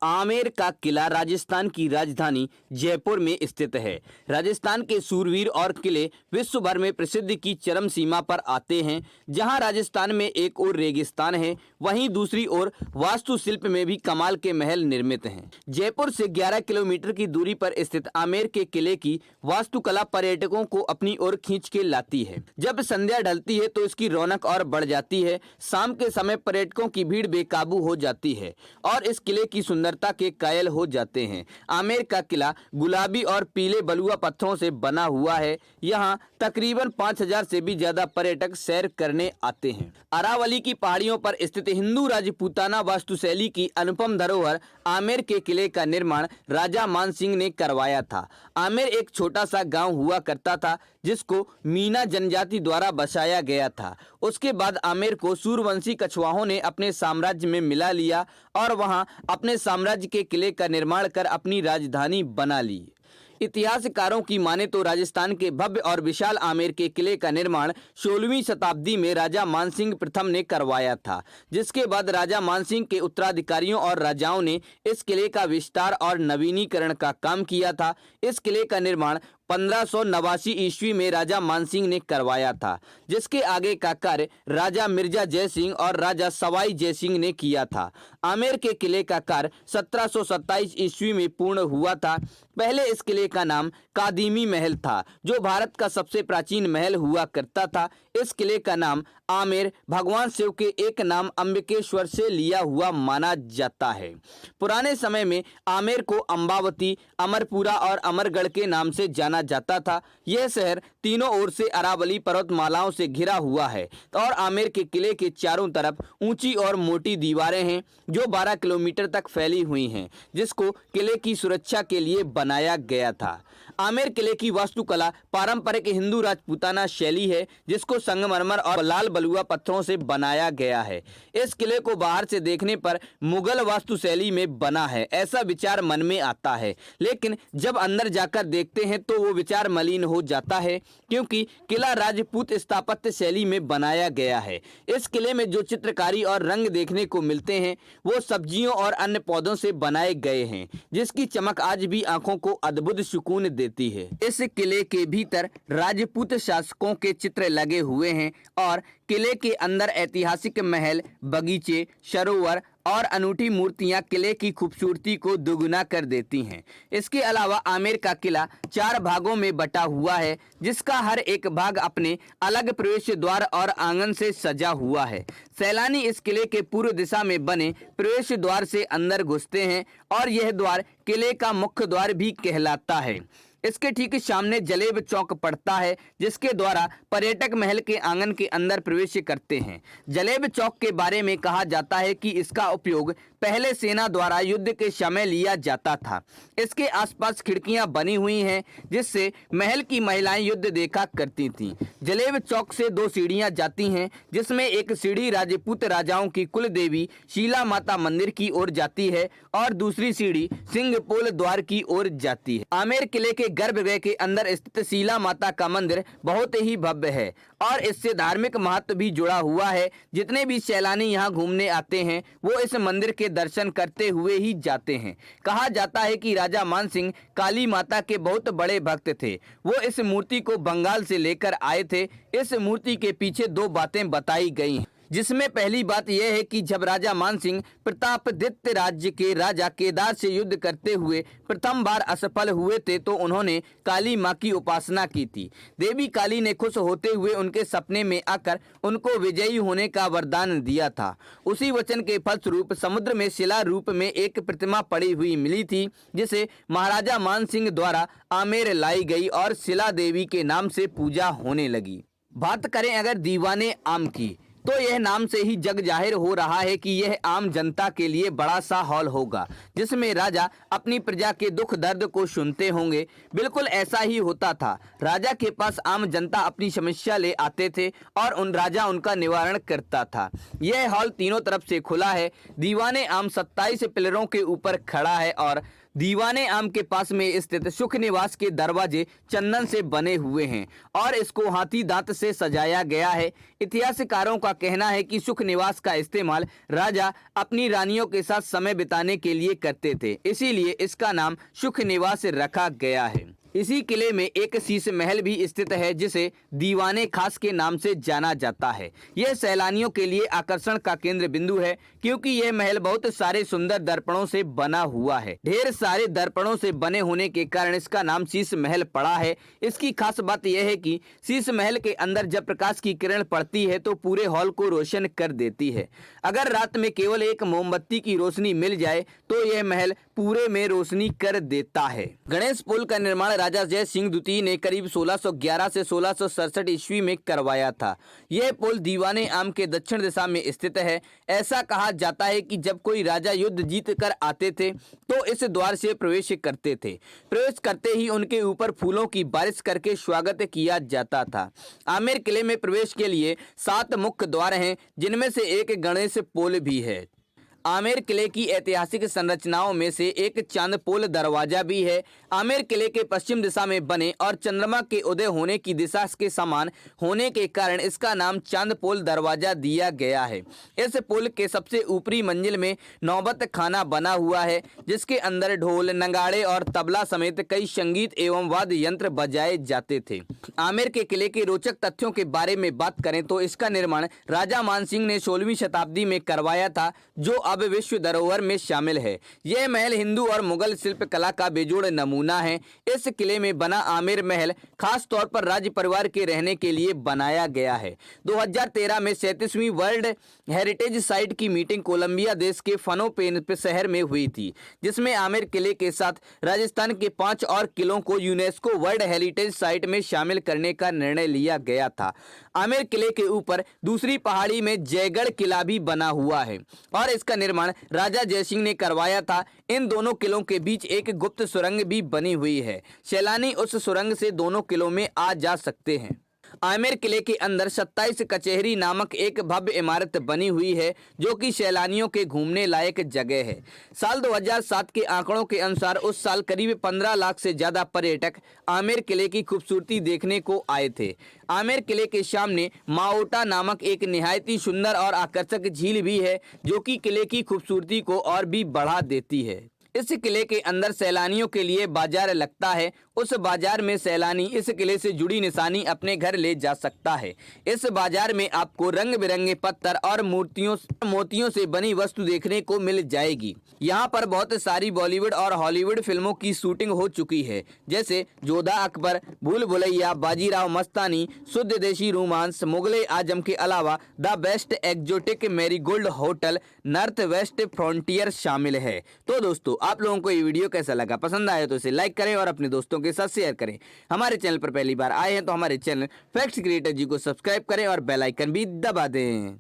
आमेर का किला राजस्थान की राजधानी जयपुर में स्थित है। राजस्थान के शूरवीर और किले विश्व भर में प्रसिद्धि की चरम सीमा पर आते हैं। जहां राजस्थान में एक ओर रेगिस्तान है, वहीं दूसरी ओर वास्तुशिल्प में भी कमाल के महल निर्मित हैं। जयपुर से 11 किलोमीटर की दूरी पर स्थित आमेर के किले की वास्तुकला पर्यटकों को अपनी ओर खींच के लाती है। जब संध्या ढलती है तो इसकी रौनक और बढ़ जाती है। शाम के समय पर्यटकों की भीड़ बेकाबू हो जाती है और इस किले की सुंदरता के कायल हो जाते हैं। आमेर का किला गुलाबी और पीले बलुआ पत्थरों से बना हुआ है। यहाँ तकरीबन 5000 से भी ज्यादा पर्यटक सैर करने आते हैं। अरावली की पहाड़ियों पर स्थित हिंदू राजपूताना वास्तुशैली की अनुपम धरोहर आमेर के किले का निर्माण राजा मानसिंह ने करवाया था। आमेर एक छोटा सा गांव हुआ करता था जिसको मीना जनजाति द्वारा बसाया गया था। उसके बाद आमेर को सूरवंशी कछवाहों ने अपने साम्राज्य में मिला लिया और वहां अपने साम्राज्य के किले का निर्माण कर अपनी राजधानी बना ली। इतिहासकारों की माने तो राजस्थान के भव्य और विशाल आमेर के किले का निर्माण 16वीं शताब्दी में राजा मानसिंह प्रथम ने करवाया था, जिसके बाद राजा मानसिंह के उत्तराधिकारियों और राजाओं ने इस किले का विस्तार और नवीनीकरण का काम किया था। इस किले का निर्माण 1589 ईस्वी में राजा मानसिंह ने करवाया था, जिसके आगे का कार्य राजा मिर्जा जयसिंह और राजा सवाई जयसिंह ने किया था। आमेर के किले का कार्य 1727 ईस्वी में पूर्ण हुआ था। पहले इस किले का नाम कादिमी महल था, जो भारत का सबसे प्राचीन महल हुआ करता था। इस किले का नाम आमेर भगवान शिव के एक नाम अंबिकेश्वर से लिया हुआ माना जाता है। पुराने समय में आमेर को अंबावती, अमरपुरा और अमरगढ़ के नाम से जाना जाता था। यह शहर तीनों ओर से अरावली पर्वतमालाओं से घिरा हुआ है और आमेर के किले के चारों तरफ ऊंची और मोटी दीवारें हैं जो 12 किलोमीटर तक फैली हुई हैं, जिसको किले की सुरक्षा के लिए बनाया गया था। आमेर किले की वास्तुकला पारंपरिक हिंदू राजपूताना शैली है, जिसको संगमरमर और लाल बलुआ पत्थरों से बनाया गया है। इस किले को बाहर से देखने पर मुगल वास्तुशैली में बना है ऐसा विचार मन में आता है, लेकिन जब अंदर जाकर देखते हैं तो वो विचार मलिन हो जाता है, क्योंकि किला राजपूत स्थापत्य शैली में बनाया गया है। इस किले में जो चित्रकारी और रंग देखने को मिलते हैं वो सब्जियों और अन्य पौधों से बनाए गए हैं, जिसकी चमक आज भी आंखों को अद्भुत सुकून देती है। इस किले के भीतर राजपूत शासकों के चित्र लगे हुए हैं और किले के अंदर ऐतिहासिक महल, बगीचे, सरोवर और अनूठी मूर्तियां किले की खूबसूरती को दुगुना कर देती हैं। इसके अलावा आमेर का किला 4 भागों में बटा हुआ है, जिसका हर एक भाग अपने अलग प्रवेश द्वार और आंगन से सजा हुआ है। सैलानी इस किले के पूर्व दिशा में बने प्रवेश द्वार से अंदर घुसते हैं और यह द्वार किले का मुख्य द्वार भी कहलाता है। इसके ठीक सामने जलेब चौक पड़ता है, जिसके द्वारा पर्यटक महल के आंगन के अंदर प्रवेश करते हैं। जलेब चौक के बारे में कहा जाता है कि इसका उपयोग पहले सेना द्वारा युद्ध के समय लिया जाता था। इसके आसपास खिड़कियां बनी हुई हैं, जिससे महल की महिलाएं युद्ध देखा करती थीं। जलेब चौक से 2 सीढ़ियां जाती हैं, जिसमें एक सीढ़ी राजपूत राजाओं की कुल देवी शीला माता मंदिर की ओर जाती है और दूसरी सीढ़ी सिंहपोल द्वार की ओर जाती है। आमेर किले के गर्भगृह के अंदर स्थित शीला माता का मंदिर बहुत ही भव्य है और इससे धार्मिक महत्व भी जुड़ा हुआ है। जितने भी सैलानी यहाँ घूमने आते हैं वो इस मंदिर के दर्शन करते हुए ही जाते हैं। कहा जाता है कि राजा मानसिंह काली माता के बहुत बड़े भक्त थे। वो इस मूर्ति को बंगाल से लेकर आए थे। इस मूर्ति के पीछे 2 बातें बताई गई हैं, जिसमें पहली बात यह है कि जब राजा मानसिंह प्रतापदित्य राज्य के राजा केदार से युद्ध करते हुए प्रथम बार असफल हुए थे तो उन्होंने काली मां की उपासना की थी। देवी काली ने खुश होते हुए उनके सपने में आकर उनको विजयी होने का वरदान दिया था। उसी वचन के फलस्वरूप समुद्र में शिला रूप में एक प्रतिमा पड़ी हुई मिली थी, जिसे महाराजा मानसिंह द्वारा आमेर लाई गई और शिला देवी के नाम से पूजा होने लगी। बात करें अगर दीवाने आम की, तो यह नाम से ही जग जाहिर हो रहा है कि यह आम जनता के लिए बड़ा सा हॉल होगा, जिसमें राजा अपनी प्रजा के दुख दर्द को सुनते होंगे। बिल्कुल ऐसा ही होता था। राजा के पास आम जनता अपनी समस्या ले आते थे और राजा उनका निवारण करता था। यह हॉल तीनों तरफ से खुला है। दीवाने आम 27 पिलरों के ऊपर खड़ा है और दीवाने आम के पास में स्थित सुख निवास के दरवाजे चंदन से बने हुए हैं और इसको हाथी दांत से सजाया गया है। इतिहासकारों का कहना है कि सुख निवास का इस्तेमाल राजा अपनी रानियों के साथ समय बिताने के लिए करते थे, इसीलिए इसका नाम सुख निवास रखा गया है। इसी किले में एक शीश महल भी स्थित है जिसे दीवाने खास के नाम से जाना जाता है। यह सैलानियों के लिए आकर्षण का केंद्र बिंदु है क्योंकि यह महल बहुत सारे सुंदर दर्पणों से बना हुआ है। ढेर सारे दर्पणों से बने होने के कारण इसका नाम शीश महल पड़ा है। इसकी खास बात यह है कि शीश महल के अंदर जब प्रकाश की किरण पड़ती है तो पूरे हॉल को रोशन कर देती है। अगर रात में केवल एक मोमबत्ती की रोशनी मिल जाए तो यह महल पूरे में रोशनी कर देता है। गणेश पुल का निर्माण राजा जय सिंह द्वितीय ने करीब 1611 से 1667 ईस्वी में करवाया था। यह पुल दीवाने आम के दक्षिण दिशा में स्थित है। ऐसा कहा जाता है कि जब कोई राजा युद्ध जीत कर आते थे तो इस द्वार से प्रवेश करते थे। प्रवेश करते ही उनके ऊपर फूलों की बारिश करके स्वागत किया जाता था। आमेर किले में प्रवेश के लिए 7 मुख्य द्वार हैं, जिनमें से एक गणेश पुल भी है। आमेर किले की ऐतिहासिक संरचनाओं में से एक चांदपोल दरवाजा भी है। आमेर किले के पश्चिम दिशा में बने और चंद्रमा के उदय होने की दिशा के समान होने के कारण इसका नाम चांदपोल दरवाजा दिया गया है। इस पुल के सबसे ऊपरी मंजिल में नौबत खाना बना हुआ है, जिसके अंदर ढोल, नगाड़े और तबला समेत कई संगीत एवं वाद्य यंत्र बजाए जाते थे। आमेर के किले के रोचक तथ्यों के बारे में बात करें तो इसका निर्माण राजा मानसिंह ने 16वीं शताब्दी में करवाया था, जो अब विश्व धरोहर में शामिल है। यह महल हिंदू और मुगल शिल्प कला का बेजोड़ नमूना है। इस किले में बना आमेर महल खास तौर पर राज परिवार के रहने के लिए बनाया गया है। 2013 में 37वीं वर्ल्ड हेरिटेज साइट की मीटिंग कोलंबिया देश के फनोम शहर में हुई थी, जिसमें आमेर किले के साथ राजस्थान के 5 और किलों को यूनेस्को वर्ल्ड हेरिटेज साइट में शामिल करने का निर्णय लिया गया था। आमेर किले के ऊपर दूसरी पहाड़ी में जयगढ़ किला भी बना हुआ है और इसका निर्माण राजा जयसिंह ने करवाया था। इन दोनों किलों के बीच एक गुप्त सुरंग भी बनी हुई है। सैलानी उस सुरंग से दोनों किलों में आ जा सकते हैं। आमेर किले के अंदर 27 कचहरी नामक एक भव्य इमारत बनी हुई है, जो कि सैलानियों के घूमने लायक जगह है। साल 2007 के आंकड़ों के अनुसार उस साल करीब 15 लाख से ज्यादा पर्यटक आमेर किले की खूबसूरती देखने को आए थे। आमेर किले के सामने माओटा नामक एक निहायत ही सुंदर और आकर्षक झील भी है, जो कि किले की खूबसूरती को और भी बढ़ा देती है। इस किले के अंदर सैलानियों के लिए बाजार लगता है। उस बाजार में सैलानी इस किले से जुड़ी निशानी अपने घर ले जा सकता है। इस बाजार में आपको रंग बिरंगे पत्थर और मोतियों से बनी वस्तु देखने को मिल जाएगी। यहाँ पर बहुत सारी बॉलीवुड और हॉलीवुड फिल्मों की शूटिंग हो चुकी है, जैसे जोधा अकबर, भूल भुलैया, बाजीराव मस्तानी, शुद्ध देशी रोमांस, मुगले आजम के अलावा the best exotic, marigold hotel, north west frontier शामिल है। तो दोस्तों, आप लोगों को ये वीडियो कैसा लगा? पसंद आया तो इसे लाइक करें और अपने दोस्तों के साथ शेयर करें। हमारे चैनल पर पहली बार आए हैं तो हमारे चैनल फैक्ट्स क्रिएटर जी को सब्सक्राइब करें और बेल आइकन भी दबा दें।